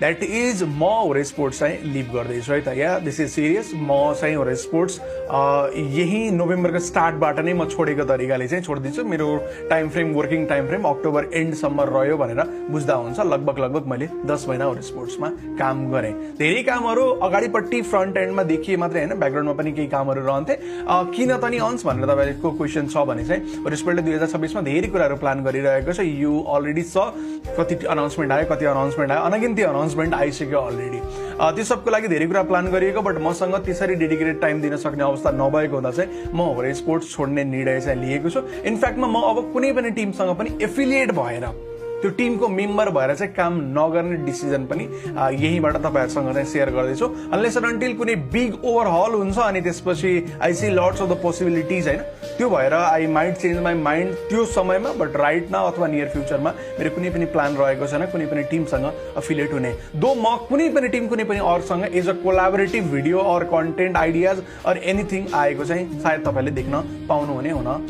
That is म होरे sports चाहिँ लिभ गर्दैछु है त। या दिस इज सिरियस। म चाहिँ होरे स्पोर्ट्स यही नोभेम्बरको स्टार्टबाट नै म छोडेको तरिकाले चाहिँ छोडिदिन्छु। मेरो time frame, working time frame October एन्डसम्म रह्यो भनेर बुझ्दा हुन्छ। लगभग मैले 10 महिना होरे स्पोर्ट्समा काम गरेँ। धेरै कामहरू अगाडिपट्टि फ्रन्ट एन्डमा देखिए मात्रै होइन, ब्याकग्राउन्डमा पनि केही कामहरू रहन्थे। किन त नि अन्स भनेर तपाईँको क्वेसन छ भने चाहिँ होरे स्पोर्टले 2026मा धेरै कुराहरू प्लान गरिरहेको छ। यु अलरेडी स कति अनाउन्समेन्ट आयो, कति अनाउन्समेन्ट आयो, अनगिन्ती अनाउन्समेन्ट आइसक्यो अलरेडी। त्यो सबको लागि धेरै कुरा प्लान गरिएको, बट मसँग त्यसरी डेडिकेटेड टाइम दिन सक्ने अवस्था नभएको हुँदा चाहिँ म होरे स्पोर्ट्स छोड्ने निर्णय चाहिँ लिएको छु। इनफ्याक्टमा म अब कुनै पनि टिमसँग पनि एफिलिएट भएर, त्यो टिमको मेम्बर भएर चाहिँ काम नगर्ने डिसिजन पनि यहीँबाट तपाईँहरूसँग चाहिँ सेयर गर्दैछु। अनलेस एन्ड अन्टिल कुनै बिग ओभरहल हुन्छ अनि त्यसपछि I see lots of the possibilities होइन, त्यो भएर I might change my mind त्यो समयमा। बट राइट नाउ अथवा नियर फ्युचरमा मेरो कुनै पनि प्लान रहेको छैन कुनै पनि टिमसँग अफिलिएट हुने। दो म कुनै पनि टिम, कुनै पनि अरूसँग as a collaborative video or content ideas or anything आएको चाहिँ सायद तपाईँले देख्न पाउनुहुने हुन